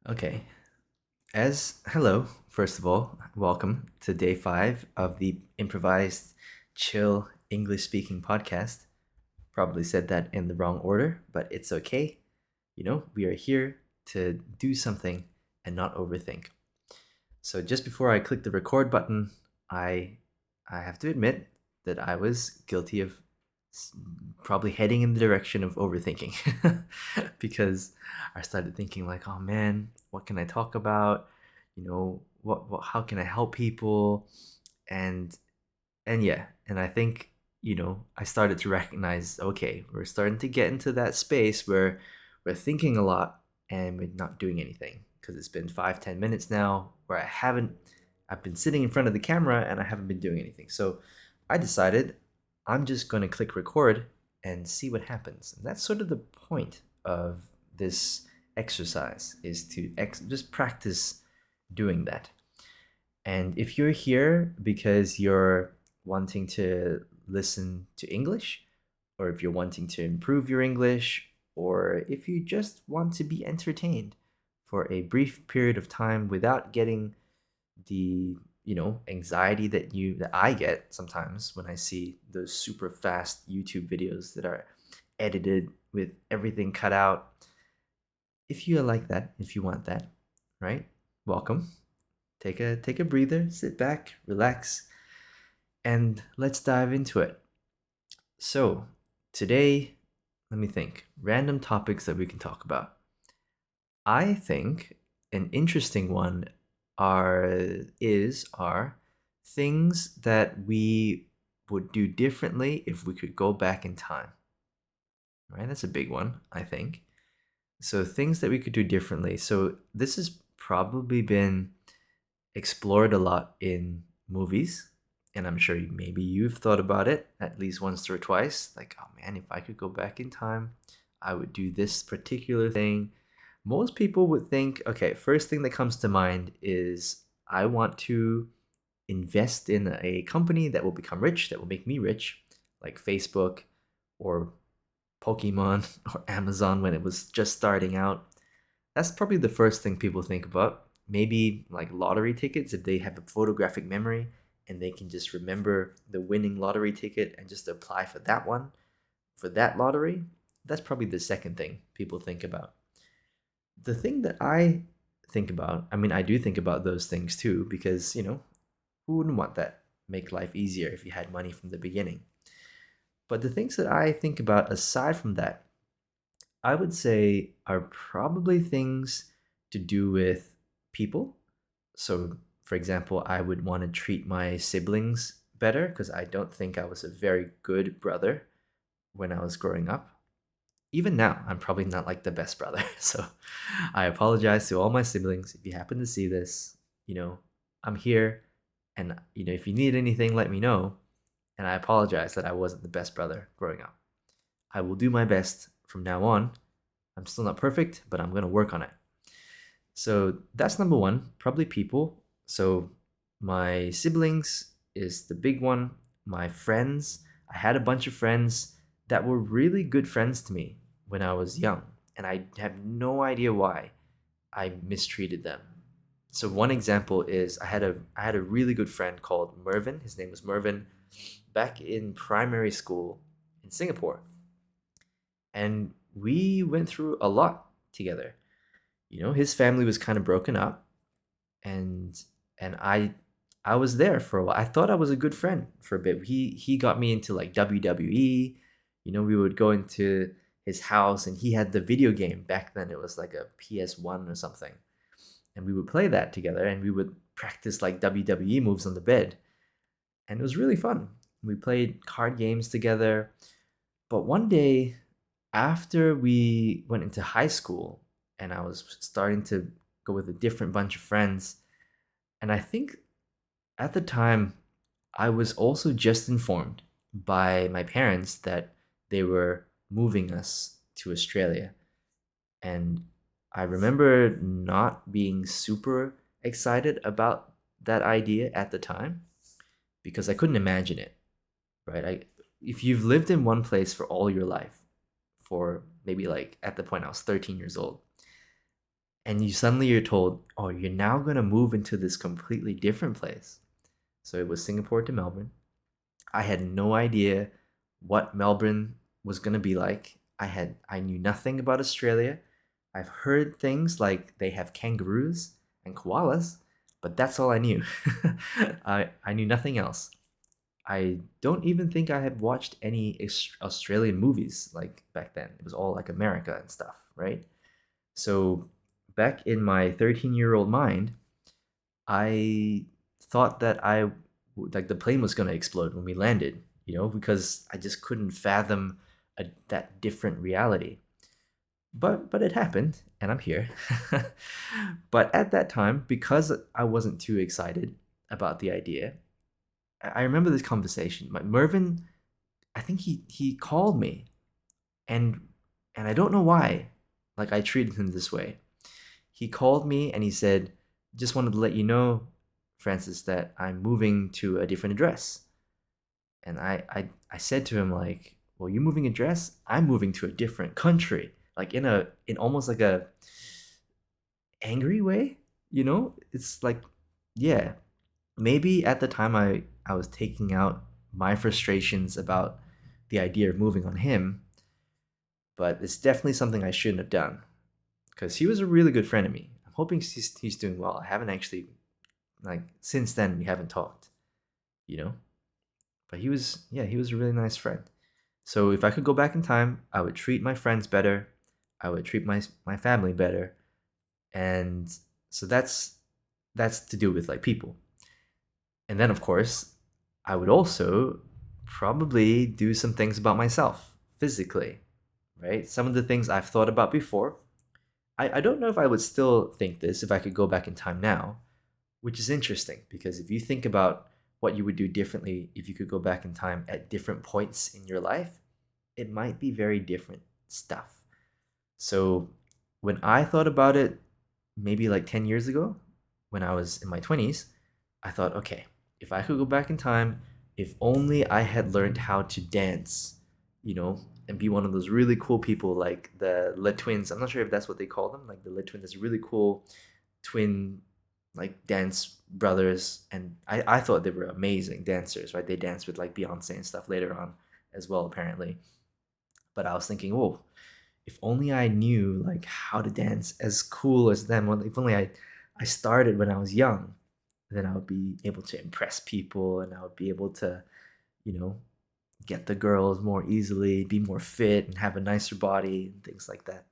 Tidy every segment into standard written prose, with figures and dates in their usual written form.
Okay. Hello, first of all, welcome to day 5 of the Improvised Chill English Speaking Podcast. Probably said that in the wrong order, but it's okay. We are here to do something and not overthink. So just before I click the record button, I I have to admit that I was guilty of s- probably heading in the direction of overthinking because I started thinking like, oh man, what can I talk about? What how can I help people? And and I think, I started to recognize, okay, we're starting to get into that space where we're thinking a lot and we're not doing anything because it's been 5, 10 minutes now where I've been sitting in front of the camera and I haven't been doing anything. So I decided I'm just going to click record and see what happens. And that's sort of the point of this exercise is to just practice doing that. And if you're here because you're wanting to listen to English, or if you're wanting to improve your English, or if you just want to be entertained for a brief period of time without getting the anxiety that I get sometimes when I see those super fast YouTube videos that are edited with everything cut out. If you like that, if you want that, right? Welcome. Take a breather, sit back, relax, and let's dive into it. So, today, let me think. Random topics that we can talk about. I think an interesting one are things that we would do differently if we could go back in time. Right? That's a big one, I think. So, things that we could do differently. So, this has probably been explored a lot in movies, and I'm sure maybe you've thought about it at least once or twice. Like, oh man, if I could go back in time, I would do this particular thing. Most people would think, okay, first thing that comes to mind is I want to invest in a company that will become rich, that will make me rich, like Facebook or Pokemon or Amazon when it was just starting out. That's probably the first thing people think about. Maybe like lottery tickets if they have a photographic memory and they can just remember the winning lottery ticket and just apply for that one, for that lottery. That's probably the second thing people think about. The thing that I think about, I mean, I do think about those things too, because, who wouldn't want that? Make life easier if you had money from the beginning. But the things that I think about aside from that, I would say are probably things to do with people. So, for example, I would want to treat my siblings better because I don't think I was a very good brother when I was growing up. Even now, I'm probably not like the best brother. So, I apologize to all my siblings. If you happen to see this, you know, I'm here. And, if you need anything, let me know. And I apologize that I wasn't the best brother growing up. I will do my best from now on. I'm still not perfect, but I'm going to work on it. So that's number one, probably people. So my siblings is the big one. My friends, I had a bunch of friends that were really good friends to me when I was young, and I have no idea why I mistreated them. So one example is I had a really good friend called Mervin. His name was Mervin back in primary school in Singapore. And we went through a lot together. His family was kind of broken up, and and I was there for a while. I thought I was a good friend for a bit. He got me into like WWE. We would go into his house and he had the video game. Back then it was like a PS1 or something. And we would play that together and we would practice like WWE moves on the bed. And it was really fun. We played card games together. But one day after we went into high school and I was starting to go with a different bunch of friends, and I think at the time, I was also just informed by my parents that they were moving us to Australia. And I remember not being super excited about that idea at the time because I couldn't imagine it, right? If you've lived in one place for all your life, for maybe like at the point I was 13 years old, and you're told, oh, you're now going to move into this completely different place. So it was Singapore to Melbourne. I had no idea what Melbourne was going to be like. I knew nothing about Australia. I've heard things like they have kangaroos and koalas, but that's all I knew. I knew nothing else. I don't even think I had watched any Australian movies like back then. It was all like America and stuff, right? So back in my 13-year-old mind, I thought that like the plane was gonna explode when we landed, because I just couldn't fathom that different reality. But it happened, and I'm here. But at that time, because I wasn't too excited about the idea, I remember this conversation. Mervin, I think he called me, and I don't know why, like I treated him this way. He called me and he said, "Just wanted to let you know, Francis, that I'm moving to a different address." And I said to him like, "Well, you're moving address? I'm moving to a different country." Like in almost like a angry way, It's like, yeah, maybe at the time I was taking out my frustrations about the idea of moving on him, but it's definitely something I shouldn't have done because he was a really good friend of me. I'm hoping he's doing well. I haven't actually, like, since then we haven't talked, you know. But he was a really nice friend. So if I could go back in time, I would treat my friends better. I would treat my family better, and so that's to do with like people. And then of course, I would also probably do some things about myself physically, right? Some of the things I've thought about before. I don't know if I would still think this if I could go back in time now, which is interesting because if you think about what you would do differently if you could go back in time at different points in your life, it might be very different stuff. So when I thought about it, maybe like 10 years ago, when I was in my 20s, I thought, okay, if I could go back in time, if only I had learned how to dance, and be one of those really cool people like the Le Twins. I'm not sure if that's what they call them, like the Le Twins, this really cool twin like dance brothers. And I thought they were amazing dancers, right? They danced with like Beyonce and stuff later on as well, apparently. But I was thinking, whoa, if only I knew like how to dance as cool as them. Well, if only I started when I was young, then I would be able to impress people and I would be able to, you know, get the girls more easily, be more fit and have a nicer body and things like that.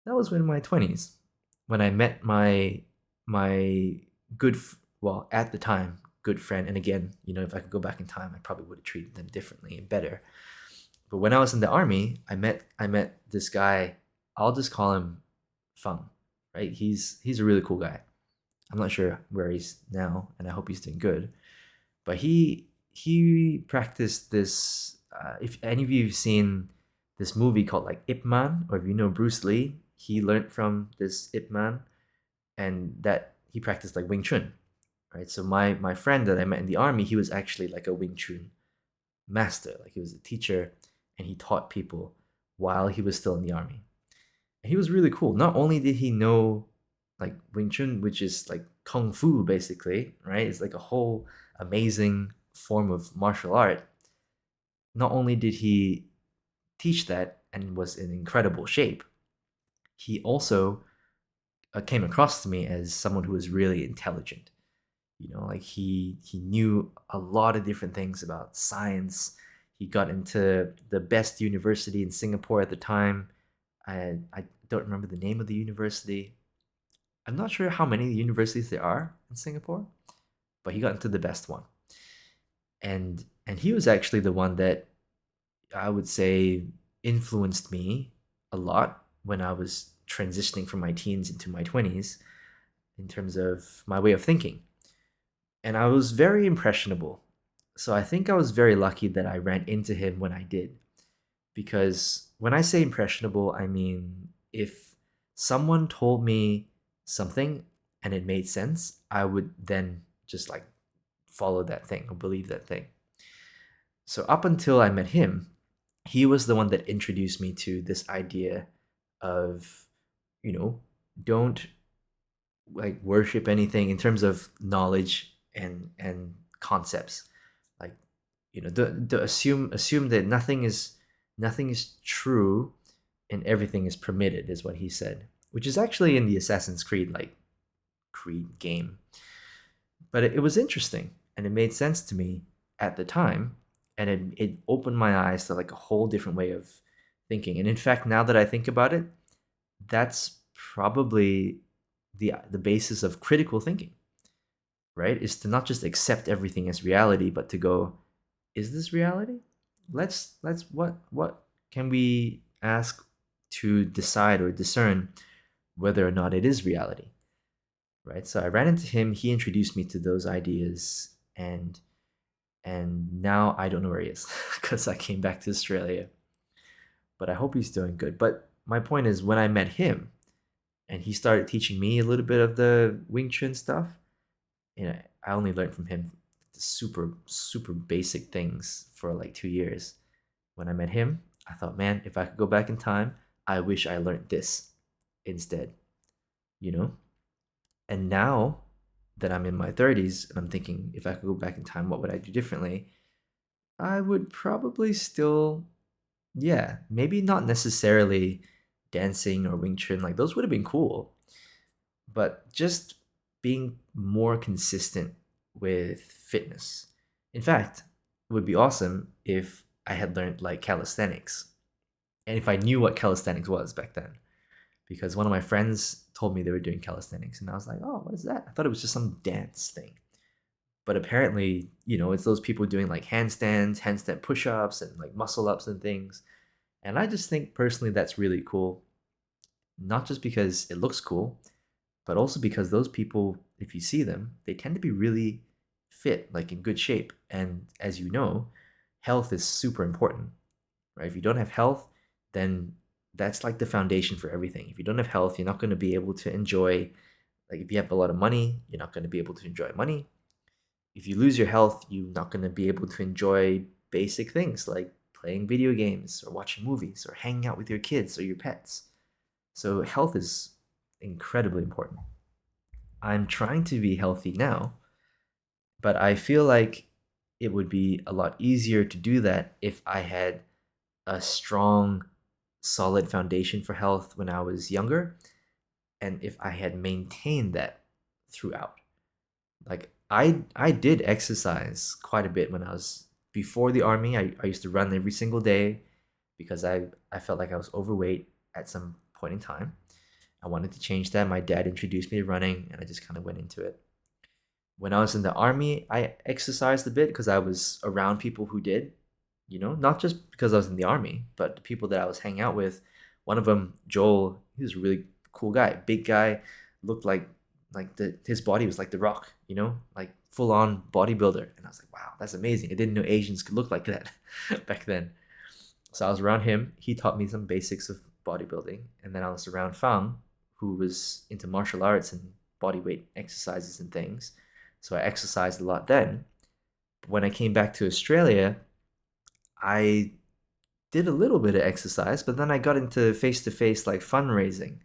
That was in my 20s when I met my well, at the time, good friend. And again, if I could go back in time, I probably would have treated them differently and better. But when I was in the army, I met this guy. I'll just call him Fung, right? He's a really cool guy. I'm not sure where he's now, and I hope he's doing good. But he practiced this. If any of you have seen this movie called like Ip Man, or if you know Bruce Lee, he learned from this Ip Man, and that he practiced like Wing Chun, right? So my friend that I met in the army, he was actually like a Wing Chun master, like he was a teacher, and he taught people while he was still in the army. And he was really cool. Not only did he know like Wing Chun, which is like kung fu basically, right? It's like a whole amazing form of martial art. Not only did he teach that and was in incredible shape, he also came across to me as someone who was really intelligent. Like he knew a lot of different things about science. He got into the best university in Singapore at the time. I don't remember the name of the university. I'm not sure how many universities there are in Singapore, but he got into the best one. And he was actually the one that I would say influenced me a lot when I was transitioning from my teens into my 20s in terms of my way of thinking. And I was very impressionable. So I think I was very lucky that I ran into him when I did. Because when I say impressionable, I mean if someone told me something and it made sense, I would then just like follow that thing or believe that thing. So up until I met him, he was the one that introduced me to this idea of, you know, don't like worship anything in terms of knowledge and concepts. Like, the assume that nothing is true and everything is permitted, is what he said, which is actually in the Assassin's Creed, like, Creed game. But it was interesting and it made sense to me at the time, and it opened my eyes to like a whole different way of thinking. And in fact, now that I think about it, that's probably the basis of critical thinking, right? Is to not just accept everything as reality, but to go, is this reality? Let's what can we ask to decide or discern whether or not it is reality, right? So I ran into him. He introduced me to those ideas, and now I don't know where he is because I came back to Australia. But I hope he's doing good. But my point is, when I met him and he started teaching me a little bit of the Wing Chun stuff, I only learned from him the super super basic things for like 2 years. When I met him, I thought, man, if I could go back in time, I wish I learned this instead, you know? And now that I'm in my 30s and I'm thinking, if I could go back in time, what would I do differently? I would probably still, yeah, maybe not necessarily dancing or Wing Chun, like those would have been cool, but just being more consistent with fitness. In fact, it would be awesome if I had learned like calisthenics and if I knew what calisthenics was back then. Because one of my friends told me they were doing calisthenics, and I was like, oh, what is that? I thought it was just some dance thing. But apparently, it's those people doing like handstand push ups, and like muscle ups and things. And I just think personally that's really cool. Not just because it looks cool, but also because those people, if you see them, they tend to be really fit, like in good shape. And as you know, health is super important, right? If you don't have health, then that's like the foundation for everything. If you don't have health, you're not going to be able to enjoy, like, if you have a lot of money, you're not going to be able to enjoy money. If you lose your health, you're not going to be able to enjoy basic things like playing video games or watching movies or hanging out with your kids or your pets. So health is incredibly important. I'm trying to be healthy now, but I feel like it would be a lot easier to do that if I had a strong, solid foundation for health when I was younger, and if I had maintained that throughout. Like, I did exercise quite a bit when I was before the army. I used to run every single day because I felt like I was overweight at some point in time. I wanted to change that. My dad introduced me to running, and I just kind of went into it. When I was in the army, I exercised a bit because I was around people who did, not just because I was in the army, but the people that I was hanging out with. One of them, Joel, he was a really cool guy, big guy, looked like his body was like the Rock, like full on bodybuilder. And I was like, wow, that's amazing. I didn't know Asians could look like that back then. So I was around him. He taught me some basics of bodybuilding, and then I was around Fang, who was into martial arts and body weight exercises and things. So I exercised a lot then. But when I came back to Australia, I did a little bit of exercise, but then I got into face to face like fundraising.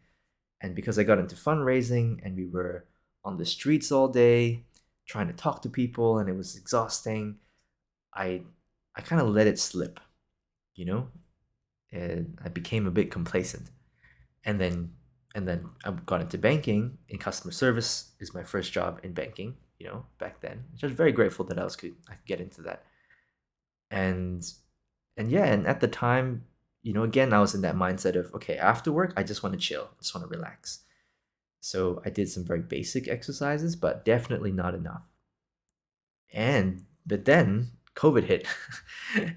And because I got into fundraising and we were on the streets all day trying to talk to people and it was exhausting, I I kind of let it slip, you know? And I became a bit complacent. And then I got into banking, and customer service is my first job in banking, back then. Which I was very grateful that I could get into that. And yeah, and at the time, again, I was in that mindset of, okay, after work, I just want to chill, I just want to relax. So I did some very basic exercises, but definitely not enough. But then COVID hit,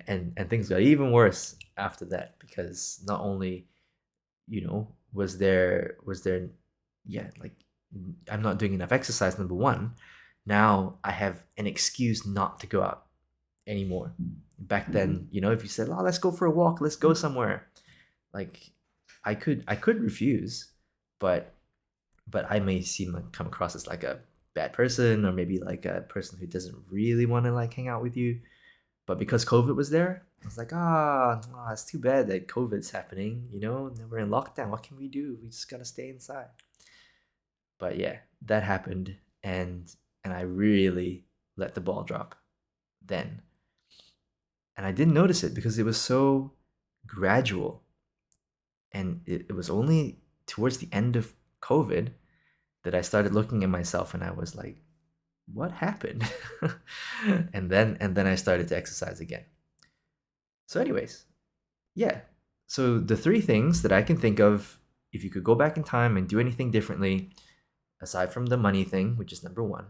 and things got even worse after that, because not only, was there, yeah, like, I'm not doing enough exercise, number one. Now I have an excuse not to go out anymore. Back then, if you said, oh, let's go for a walk, let's go somewhere, like, I could refuse, but I may come across as like a bad person, or maybe like a person who doesn't really want to like hang out with you. But because COVID was there, I was like, it's too bad that COVID's happening. We're in lockdown. What can we do? We just gotta stay inside. But yeah, that happened, and I really let the ball drop then. And I didn't notice it because it was so gradual. And it was only towards the end of COVID that I started looking at myself and I was like, what happened? and then I started to exercise again. So anyways, yeah. So the three things that I can think of, if you could go back in time and do anything differently, aside from the money thing, which is number one,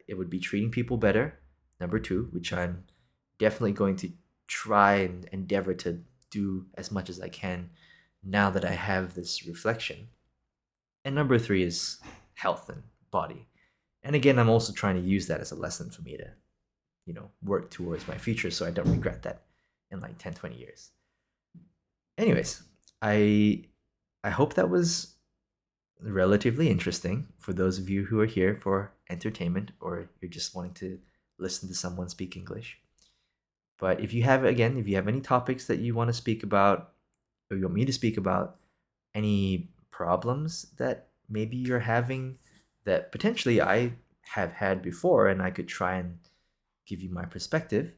it would be treating people better. Number two, which I'm definitely going to try and endeavor to do as much as I can now that I have this reflection. And number three is health and body. And again, I'm also trying to use that as a lesson for me to, work towards my future so I don't regret that in like 10, 20 years. Anyways, I hope that was relatively interesting for those of you who are here for entertainment or you're just wanting to listen to someone speak English. But if you have any topics that you want to speak about or you want me to speak about, any problems that maybe you're having that potentially I have had before and I could try and give you my perspective,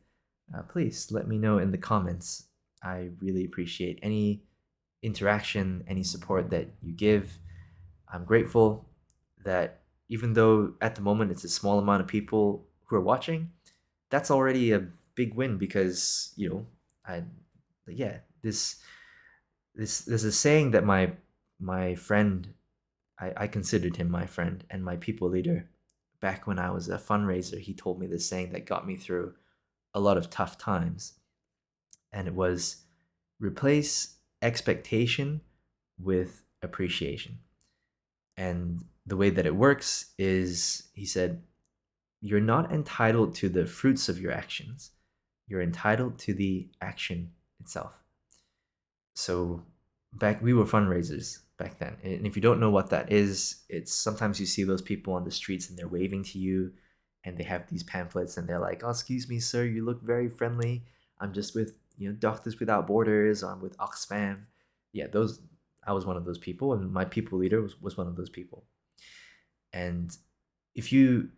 please let me know in the comments. I really appreciate any interaction, any support that you give. I'm grateful that even though at the moment it's a small amount of people who are watching, that's already a big win because, I yeah, this there's a saying that my friend, I considered him my friend and my people leader back when I was a fundraiser. He told me this saying that got me through a lot of tough times, and it was replace expectation with appreciation. And the way that it works is, he said, you're not entitled to the fruits of your actions. You're entitled to the action itself. So we were fundraisers back then. And if you don't know what that is, it's sometimes you see those people on the streets and they're waving to you and they have these pamphlets and they're like, oh, excuse me, sir, you look very friendly. I'm just with, Doctors Without Borders. I'm with Oxfam. Yeah, I was one of those people, and my people leader was one of those people. And if you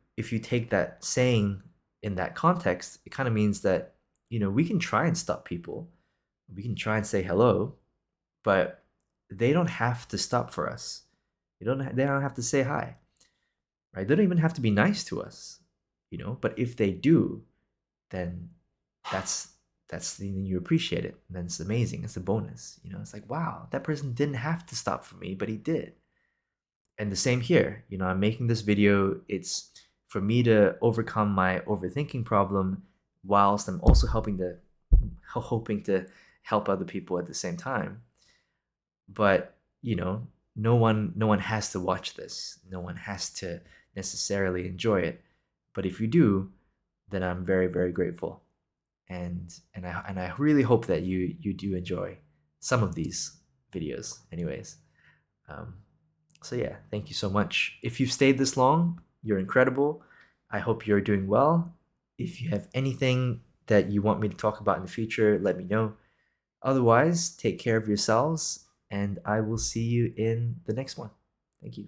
take that saying in that context, it kind of means that, we can try and stop people. We can try and say hello, but they don't have to stop for us. They don't have to say hi, right? They don't even have to be nice to us, but if they do, then that's then you appreciate it. And then it's amazing. It's a bonus. It's like, wow, that person didn't have to stop for me, but he did. And the same here. I'm making this video. It's for me to overcome my overthinking problem whilst I'm also hoping to help other people at the same time. But, no one has to watch this. No one has to necessarily enjoy it. But if you do, then I'm very, very grateful. And I really hope that you do enjoy some of these videos anyways. So yeah, thank you so much. If you've stayed this long, you're incredible. I hope you're doing well. If you have anything that you want me to talk about in the future, let me know. Otherwise, take care of yourselves, and I will see you in the next one. Thank you.